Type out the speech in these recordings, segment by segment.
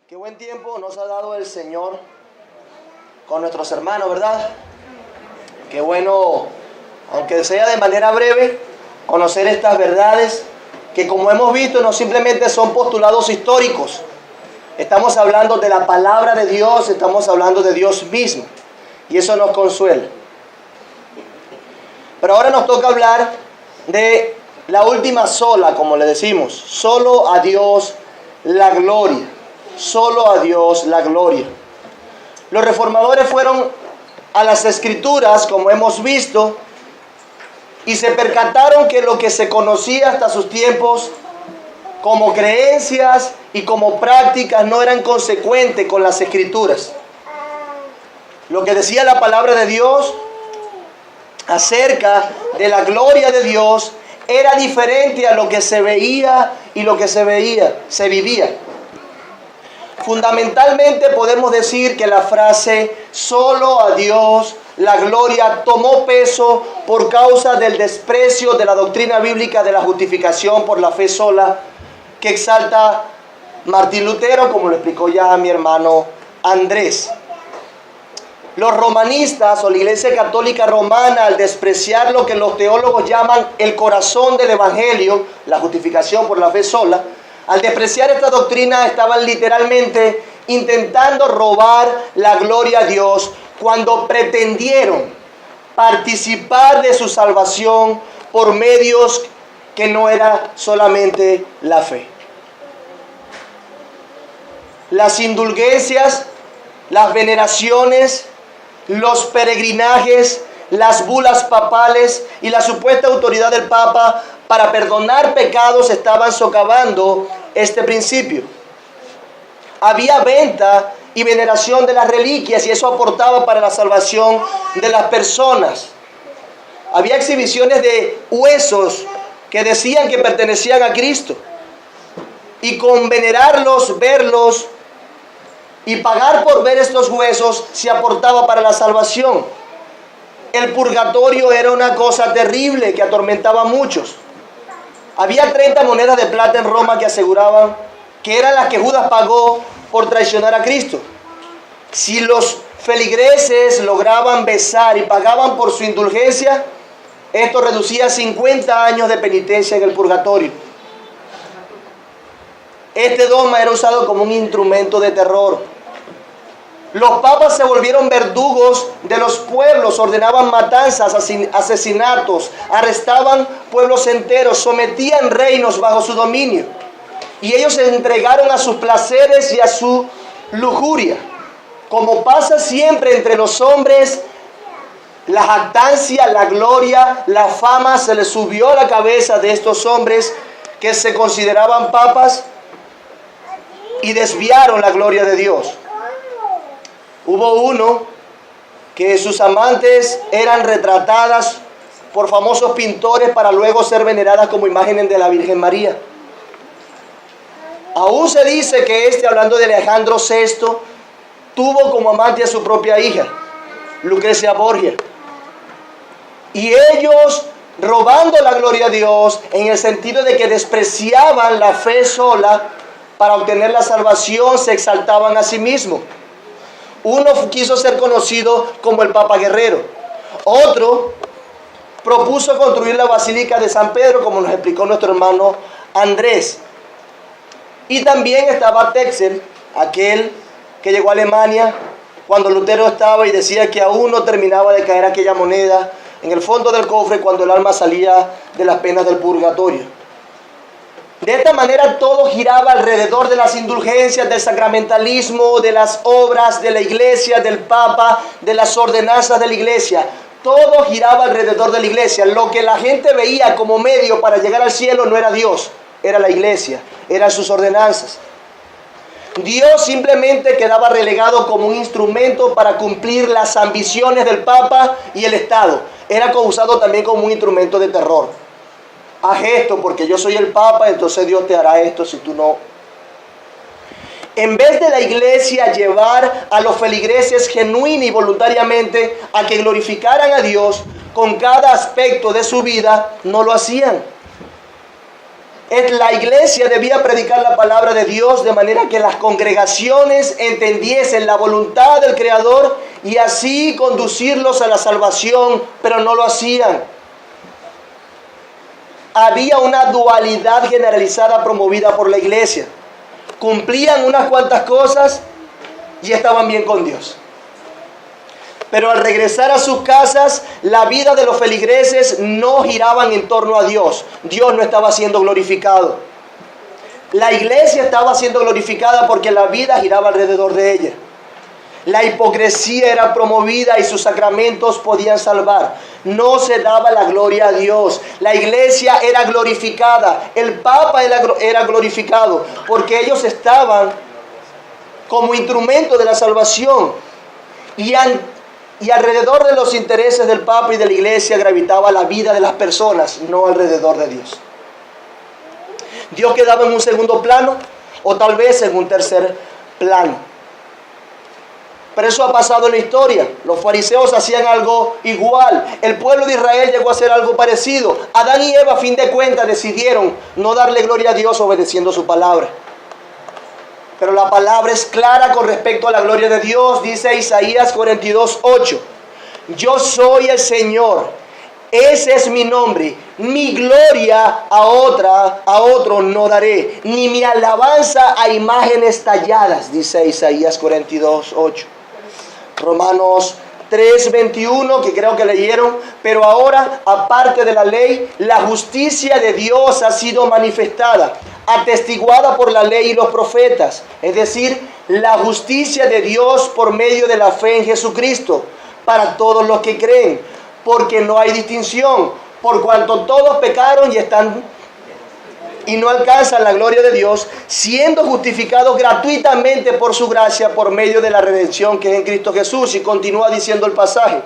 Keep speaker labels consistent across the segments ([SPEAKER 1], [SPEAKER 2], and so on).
[SPEAKER 1] Qué buen tiempo nos ha dado el Señor con nuestros hermanos, ¿verdad? Qué bueno, aunque sea de manera breve, conocer estas verdades que, como hemos visto, no simplemente son postulados históricos. Estamos hablando de la palabra de Dios, estamos hablando de Dios mismo, y eso nos consuela. Pero ahora nos toca hablar de la última sola, como le decimos. Solo a Dios la gloria. Solo a Dios la gloria. Los reformadores fueron a las Escrituras, como hemos visto, y se percataron que lo que se conocía hasta sus tiempos como creencias y como prácticas no eran consecuentes con las Escrituras. Lo que decía la palabra de Dios acerca de la gloria de Dios era diferente a lo que se veía y lo que se vivía. Fundamentalmente podemos decir que la frase solo a Dios la gloria tomó peso por causa del desprecio de la doctrina bíblica de la justificación por la fe sola que exalta Martín Lutero, como lo explicó ya mi hermano Andrés. Los romanistas o la Iglesia Católica Romana, al despreciar lo que los teólogos llaman el corazón del Evangelio, la justificación por la fe sola, al despreciar esta doctrina estaban literalmente intentando robar la gloria a Dios cuando pretendieron participar de su salvación por medios que no era solamente la fe. Las indulgencias, las veneraciones, los peregrinajes, las bulas papales y la supuesta autoridad del Papa para perdonar pecados estaban socavando este principio. Había venta y veneración de las reliquias y eso aportaba para la salvación de las personas. Había exhibiciones de huesos que decían que pertenecían a Cristo. Y con venerarlos, verlos y pagar por ver estos huesos se aportaba para la salvación. El purgatorio era una cosa terrible que atormentaba a muchos. Había 30 monedas de plata en Roma que aseguraban que eran las que Judas pagó por traicionar a Cristo. Si los feligreses lograban besar y pagaban por su indulgencia, esto reducía 50 años de penitencia en el purgatorio. Este dogma era usado como un instrumento de terror. Los papas se volvieron verdugos de los pueblos, ordenaban matanzas, asesinatos, arrestaban pueblos enteros, sometían reinos bajo su dominio. Y ellos se entregaron a sus placeres y a su lujuria. Como pasa siempre entre los hombres, la jactancia, la gloria, la fama se les subió a la cabeza de estos hombres que se consideraban papas y desviaron la gloria de Dios. Hubo uno que sus amantes eran retratadas por famosos pintores para luego ser veneradas como imágenes de la Virgen María. Aún se dice que hablando de Alejandro VI, tuvo como amante a su propia hija, Lucrecia Borgia. Y ellos, robando la gloria a Dios, en el sentido de que despreciaban la fe sola, para obtener la salvación se exaltaban a sí mismos. Uno quiso ser conocido como el Papa Guerrero. Otro propuso construir la Basílica de San Pedro, como nos explicó nuestro hermano Andrés. Y también estaba Texel, aquel que llegó a Alemania cuando Lutero estaba y decía que aún no terminaba de caer aquella moneda en el fondo del cofre cuando el alma salía de las penas del purgatorio. De esta manera todo giraba alrededor de las indulgencias, del sacramentalismo, de las obras de la iglesia, del Papa, de las ordenanzas de la iglesia. Todo giraba alrededor de la iglesia. Lo que la gente veía como medio para llegar al cielo no era Dios, era la iglesia, eran sus ordenanzas. Dios simplemente quedaba relegado como un instrumento para cumplir las ambiciones del Papa y el Estado. Era usado también como un instrumento de terror. Haz esto porque yo soy el Papa, entonces Dios te hará esto si tú no. En vez de la iglesia llevar a los feligreses genuina y voluntariamente a que glorificaran a Dios con cada aspecto de su vida, no lo hacían. La iglesia debía predicar la palabra de Dios de manera que las congregaciones entendiesen la voluntad del Creador y así conducirlos a la salvación, pero no lo hacían. Había una dualidad generalizada promovida por la iglesia. Cumplían unas cuantas cosas y estaban bien con Dios. Pero al regresar a sus casas, la vida de los feligreses no giraban en torno a Dios. Dios no estaba siendo glorificado. La iglesia estaba siendo glorificada porque la vida giraba alrededor de ella. La hipocresía era promovida y sus sacramentos podían salvar. No se daba la gloria a Dios. La iglesia era glorificada. El Papa era glorificado porque ellos estaban como instrumento de la salvación. Y alrededor de los intereses del Papa y de la iglesia gravitaba la vida de las personas, no alrededor de Dios. Dios quedaba en un segundo plano o tal vez en un tercer plano. Pero eso ha pasado en la historia. Los fariseos hacían algo igual. El pueblo de Israel llegó a hacer algo parecido. Adán y Eva, a fin de cuentas, decidieron no darle gloria a Dios obedeciendo su palabra. Pero la palabra es clara con respecto a la gloria de Dios. Dice Isaías 42:8. Yo soy el Señor. Ese es mi nombre. Mi gloria a otro no daré. Ni mi alabanza a imágenes talladas. Dice Isaías 42:8. Romanos 3:21, que creo que leyeron. Pero ahora, aparte de la ley, la justicia de Dios ha sido manifestada, atestiguada por la ley y los profetas, es decir, la justicia de Dios por medio de la fe en Jesucristo, para todos los que creen, porque no hay distinción, por cuanto todos pecaron y no alcanzan la gloria de Dios, siendo justificados gratuitamente por su gracia, por medio de la redención que es en Cristo Jesús. Y continúa diciendo el pasaje: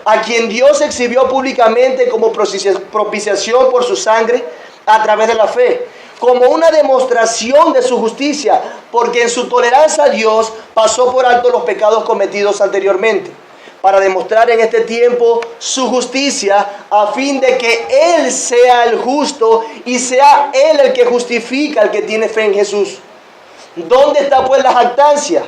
[SPEAKER 1] a quien Dios exhibió públicamente como propiciación por su sangre a través de la fe, como una demostración de su justicia, porque en su tolerancia a Dios pasó por alto los pecados cometidos anteriormente, para demostrar en este tiempo su justicia, a fin de que Él sea el justo y sea Él el que justifica al que tiene fe en Jesús. ¿Dónde está pues la jactancia?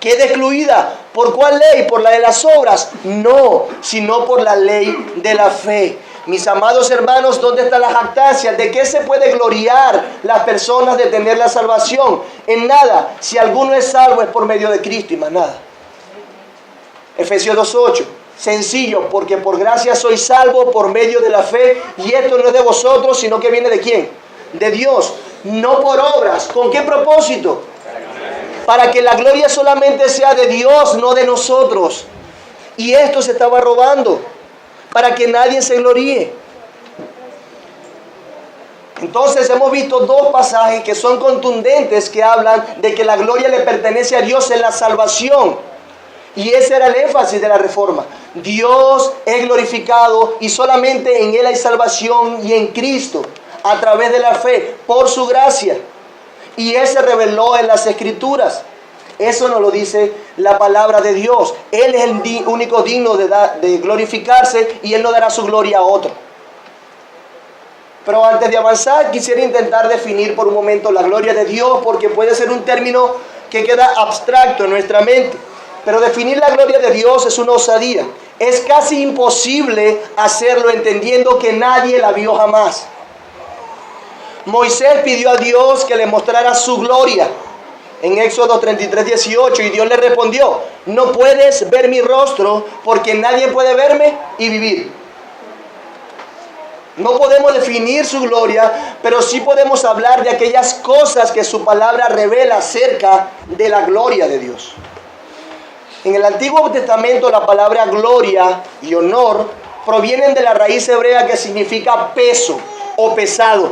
[SPEAKER 1] ¿Queda excluida? ¿Por cuál ley? ¿Por la de las obras? No, sino por la ley de la fe. Mis amados hermanos, ¿dónde está la jactancia? ¿De qué se puede gloriar las personas de tener la salvación? En nada. Si alguno es salvo es por medio de Cristo y más nada. Efesios 2:8. Sencillo, porque por gracia sois salvo por medio de la fe, y esto no es de vosotros, sino que viene ¿de quién? De Dios, no por obras. ¿Con qué propósito? Para que la gloria solamente sea de Dios, no de nosotros. Y esto se estaba robando, para que nadie se gloríe. Entonces hemos visto dos pasajes que son contundentes, que hablan de que la gloria le pertenece a Dios en la salvación. Y ese era el énfasis de la reforma. Dios es glorificado y solamente en Él hay salvación, y en Cristo, a través de la fe, por su gracia. Y Él se reveló en las Escrituras. Eso nos lo dice la palabra de Dios. Él es el único digno de glorificarse, y Él no dará su gloria a otro. Pero antes de avanzar, quisiera intentar definir por un momento la gloria de Dios, porque puede ser un término que queda abstracto en nuestra mente. Pero definir la gloria de Dios es una osadía. Es casi imposible hacerlo entendiendo que nadie la vio jamás. Moisés pidió a Dios que le mostrara su gloria en Éxodo 33:18, y Dios le respondió: no puedes ver mi rostro, porque nadie puede verme y vivir. No podemos definir su gloria, pero sí podemos hablar de aquellas cosas que su palabra revela acerca de la gloria de Dios. En el Antiguo Testamento, la palabra gloria y honor provienen de la raíz hebrea que significa peso o pesado.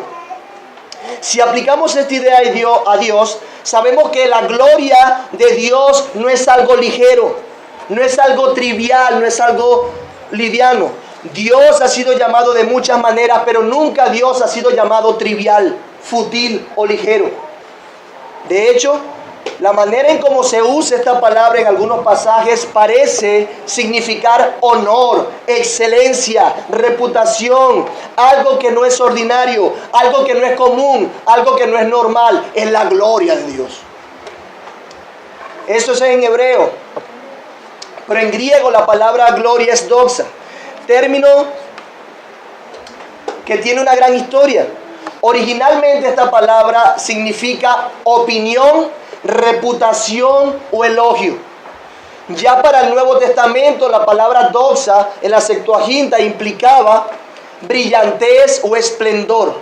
[SPEAKER 1] Si aplicamos esta idea a Dios, sabemos que la gloria de Dios no es algo ligero, no es algo trivial, no es algo liviano. Dios ha sido llamado de muchas maneras, pero nunca Dios ha sido llamado trivial, fútil o ligero. De hecho, La manera en cómo se usa esta palabra en algunos pasajes parece significar honor, excelencia, reputación, algo que no es ordinario, algo que no es común, algo que no es normal, es la gloria de Dios. Eso es en hebreo, pero en griego la palabra gloria es doxa, término que tiene una gran historia. Originalmente esta palabra significa opinión, reputación o elogio. Ya para el Nuevo Testamento la palabra doxa en la Septuaginta implicaba brillantez o esplendor.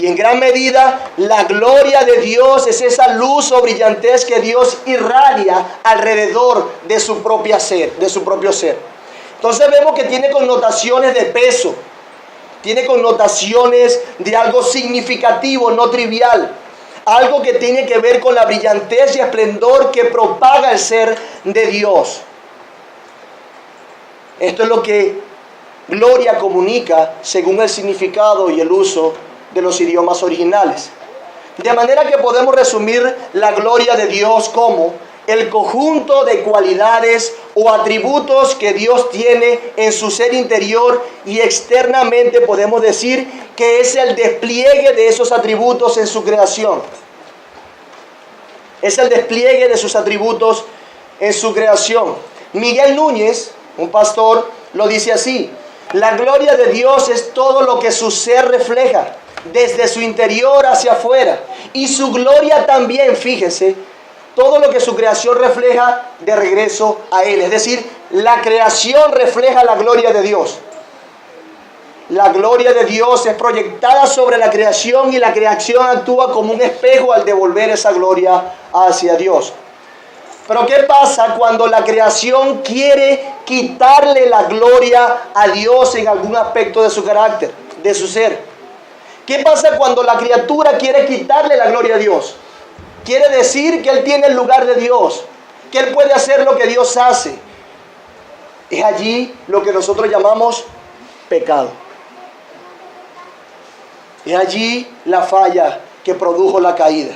[SPEAKER 1] Y en gran medida la gloria de Dios es esa luz o brillantez que Dios irradia alrededor de su propio ser. Entonces vemos que tiene connotaciones de peso, tiene connotaciones de algo significativo, no trivial. Algo que tiene que ver con la brillantez y esplendor que propaga el ser de Dios. Esto es lo que gloria comunica según el significado y el uso de los idiomas originales. De manera que podemos resumir la gloria de Dios como el conjunto de cualidades o atributos que Dios tiene en su ser interior, y externamente podemos decir que es el despliegue de esos atributos en su creación. Es el despliegue de sus atributos en su creación. Miguel Núñez, un pastor, lo dice así: la gloria de Dios es todo lo que su ser refleja, desde su interior hacia afuera. Y su gloria también, fíjese, todo lo que su creación refleja de regreso a Él. Es decir, la creación refleja la gloria de Dios. La gloria de Dios es proyectada sobre la creación y la creación actúa como un espejo al devolver esa gloria hacia Dios. Pero ¿qué pasa cuando la creación quiere quitarle la gloria a Dios en algún aspecto de su carácter, de su ser? ¿Qué pasa cuando la criatura quiere quitarle la gloria a Dios? Quiere decir que Él tiene el lugar de Dios, que Él puede hacer lo que Dios hace. Es allí lo que nosotros llamamos pecado. Es allí la falla que produjo la caída.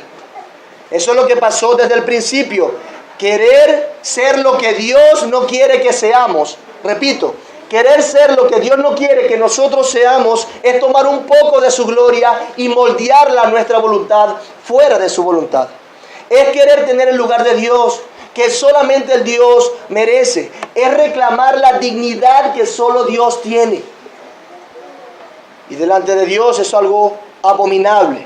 [SPEAKER 1] Eso es lo que pasó desde el principio. Querer ser lo que Dios no quiere que seamos. Repito, querer ser lo que Dios no quiere que nosotros seamos es tomar un poco de su gloria y moldearla a nuestra voluntad fuera de su voluntad. Es querer tener el lugar de Dios que solamente el Dios merece. Es reclamar la dignidad que solo Dios tiene. Y delante de Dios es algo abominable.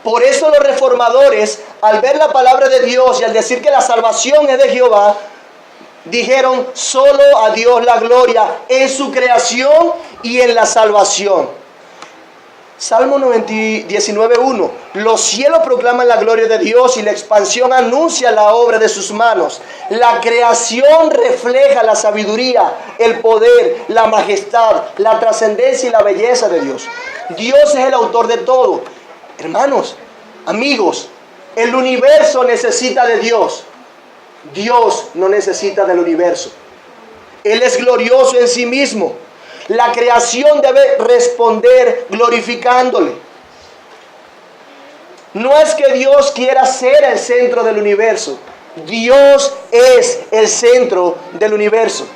[SPEAKER 1] Por eso los reformadores, al ver la palabra de Dios y al decir que la salvación es de Jehová, dijeron: solo a Dios la gloria en su creación y en la salvación. Salmo 19:1. Los cielos proclaman la gloria de Dios y la expansión anuncia la obra de sus manos. La creación refleja la sabiduría, el poder, la majestad, la trascendencia y la belleza de Dios. Dios es el autor de todo. Hermanos, amigos, el universo necesita de Dios. Dios no necesita del universo. Él es glorioso en sí mismo. La creación debe responder glorificándole. No es que Dios quiera ser el centro del universo. Dios es el centro del universo.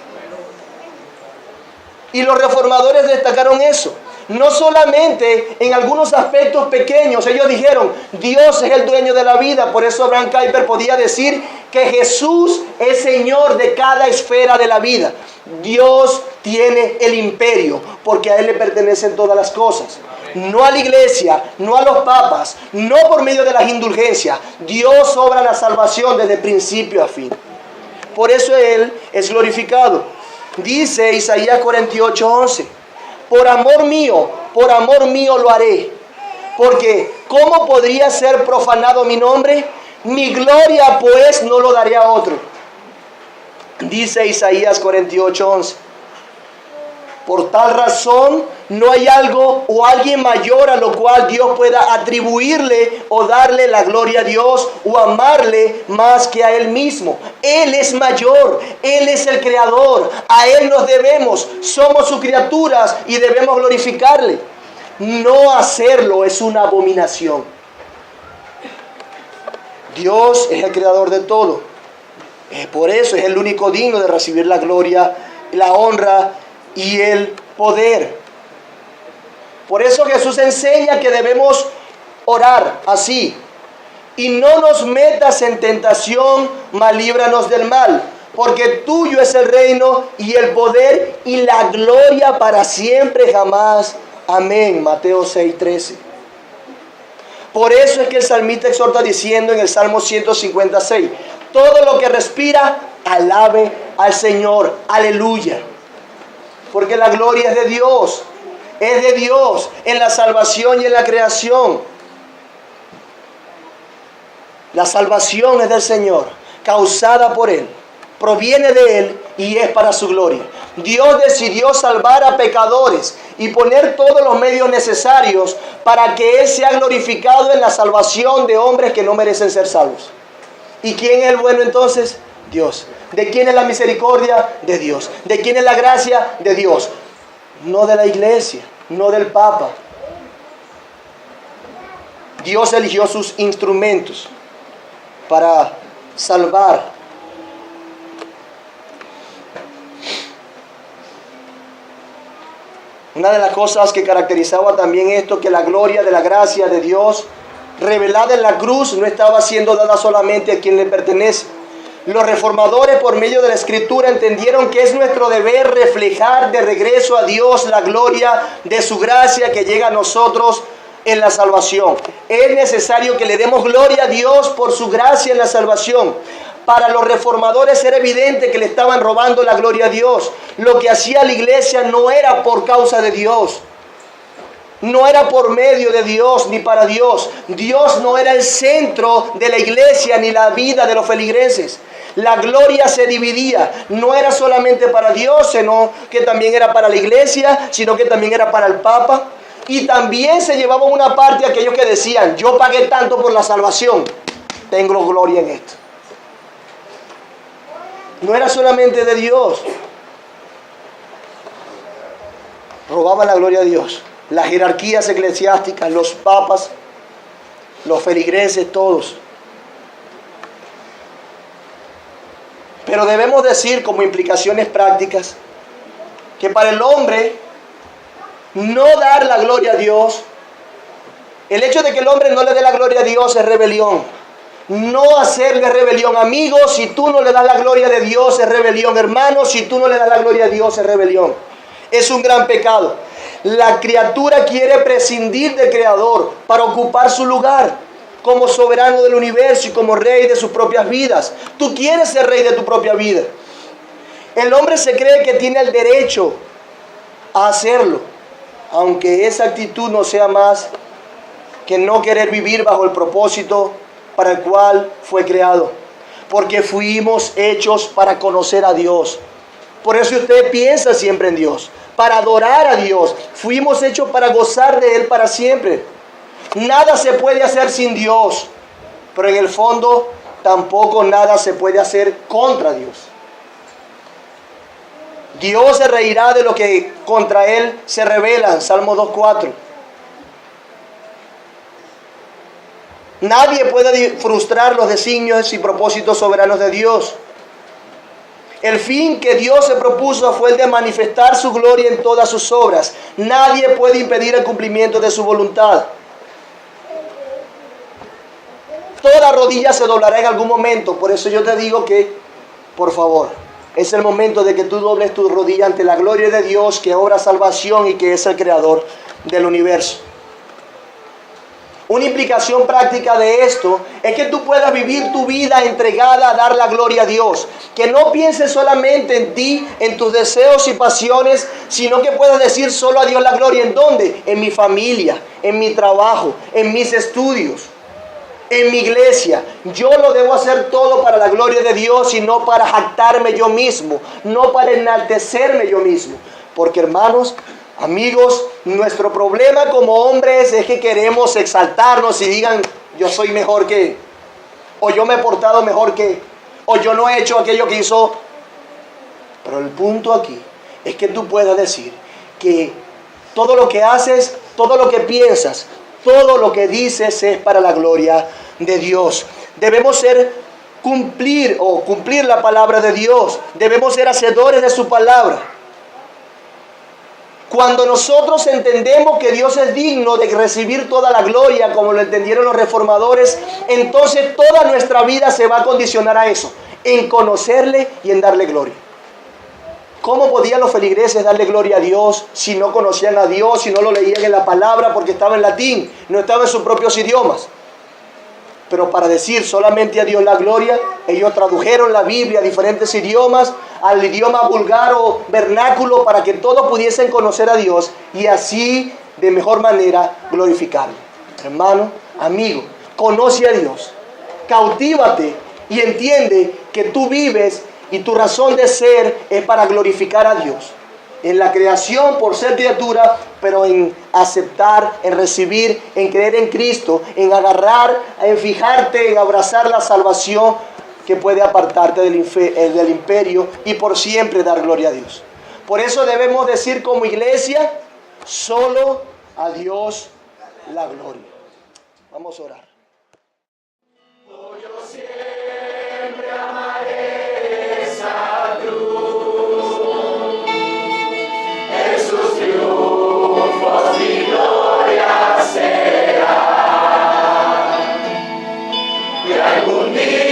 [SPEAKER 1] Y los reformadores destacaron eso. No solamente en algunos aspectos pequeños. Ellos dijeron: Dios es el dueño de la vida. Por eso Abraham Kuyper podía decir que Jesús es Señor de cada esfera de la vida. Dios tiene el imperio porque a Él le pertenecen todas las cosas. No a la iglesia, no a los papas, no por medio de las indulgencias. Dios obra la salvación desde principio a fin. Por eso Él es glorificado. Dice Isaías 48:11: por amor mío lo haré. Porque ¿cómo podría ser profanado mi nombre? Mi gloria pues no lo daré a otro. Dice Isaías 48:11: por tal razón no hay algo o alguien mayor a lo cual Dios pueda atribuirle o darle la gloria a Dios o amarle más que a Él mismo. Él es mayor, Él es el creador, a Él nos debemos, somos sus criaturas y debemos glorificarle. No hacerlo es una abominación. Dios es el creador de todo. Por eso es el único digno de recibir la gloria, la honra y el poder. Por eso Jesús enseña que debemos orar así. Y no nos metas en tentación, mas líbranos del mal. Porque tuyo es el reino y el poder y la gloria para siempre jamás. Amén. Mateo 6:13. Por eso es que el salmista exhorta diciendo en el Salmo 156, todo lo que respira, alabe al Señor. Aleluya. Porque la gloria es de Dios. Es de Dios en la salvación y en la creación. La salvación es del Señor, causada por Él, proviene de Él y es para su gloria. Dios decidió salvar a pecadores y poner todos los medios necesarios para que Él sea glorificado en la salvación de hombres que no merecen ser salvos. ¿Y quién es el bueno entonces? Dios. ¿De quién es la misericordia? De Dios. ¿De quién es la gracia? De Dios. No de la iglesia, no del Papa. Dios eligió sus instrumentos para salvar. Una de las cosas que caracterizaba también esto, que la gloria de la gracia de Dios revelada en la cruz no estaba siendo dada solamente a quien le pertenece. Los reformadores, por medio de la Escritura, entendieron que es nuestro deber reflejar de regreso a Dios la gloria de su gracia que llega a nosotros en la salvación. Es necesario que le demos gloria a Dios por su gracia en la salvación. Para los reformadores era evidente que le estaban robando la gloria a Dios. Lo que hacía la iglesia no era por causa de Dios. No era por medio de Dios ni para Dios. Dios no era el centro de la iglesia ni la vida de los feligreses. La gloria se dividía. No era solamente para Dios, sino que también era para la iglesia, sino que también era para el Papa. Y también se llevaba una parte a aquellos que decían, yo pagué tanto por la salvación, tengo gloria en esto. No era solamente de Dios. Robaban la gloria a Dios. Las jerarquías eclesiásticas, los papas, los feligreses, todos. Pero debemos decir como implicaciones prácticas que para el hombre no dar la gloria a Dios, el hecho de que el hombre no le dé la gloria a Dios es rebelión. No hacerle rebelión, amigos, si tú no le das la gloria de Dios es rebelión. Hermanos, si tú no le das la gloria a Dios es rebelión. Es un gran pecado. La criatura quiere prescindir del Creador para ocupar su lugar como soberano del universo y como rey de sus propias vidas. Tú quieres ser rey de tu propia vida. El hombre se cree que tiene el derecho a hacerlo, aunque esa actitud no sea más que no querer vivir bajo el propósito para el cual fue creado. Porque fuimos hechos para conocer a Dios. Por eso usted piensa siempre en Dios, para adorar a Dios. Fuimos hechos para gozar de Él para siempre. Nada se puede hacer sin Dios, pero en el fondo tampoco nada se puede hacer contra Dios. Dios se reirá de lo que contra Él se rebelan. Salmo 2:4. Nadie puede frustrar los designios y propósitos soberanos de Dios. El fin que Dios se propuso fue el de manifestar su gloria en todas sus obras. Nadie puede impedir el cumplimiento de su voluntad. Toda rodilla se doblará en algún momento. Por eso yo te digo que, por favor, es el momento de que tú dobles tu rodilla ante la gloria de Dios que obra salvación y que es el creador del universo. Una implicación práctica de esto es que tú puedas vivir tu vida entregada a dar la gloria a Dios. Que no pienses solamente en ti, en tus deseos y pasiones, sino que puedas decir solo a Dios la gloria. ¿En dónde? En mi familia, en mi trabajo, en mis estudios, en mi iglesia. Yo lo debo hacer todo para la gloria de Dios y no para jactarme yo mismo, no para enaltecerme yo mismo. Porque, hermanos, amigos, nuestro problema como hombres es que queremos exaltarnos y digan, yo soy mejor que, o yo me he portado mejor que, o yo no he hecho aquello que hizo. Pero el punto aquí es que tú puedas decir que todo lo que haces, todo lo que piensas, todo lo que dices es para la gloria de Dios. debemos cumplir la palabra de Dios. Debemos ser hacedores de su palabra. Cuando nosotros entendemos que Dios es digno de recibir toda la gloria, como lo entendieron los reformadores, entonces toda nuestra vida se va a condicionar a eso, en conocerle y en darle gloria. ¿Cómo podían los feligreses darle gloria a Dios si no conocían a Dios, si no lo leían en la palabra porque estaba en latín, no estaba en sus propios idiomas? Pero para decir solamente a Dios la gloria, ellos tradujeron la Biblia a diferentes idiomas, al idioma vulgar o vernáculo, para que todos pudiesen conocer a Dios y así de mejor manera glorificarle. Hermano, amigo, conoce a Dios, cautívate y entiende que tú vives y tu razón de ser es para glorificar a Dios. En la creación por ser criatura, pero en aceptar, en recibir, en creer en Cristo, en agarrar, en fijarte, en abrazar la salvación que puede apartarte del imperio y por siempre dar gloria a Dios. Por eso debemos decir como iglesia, solo a Dios la gloria. Vamos a orar. Yo siempre amaré esa cruz, sus triunfos y gloria será, y algún día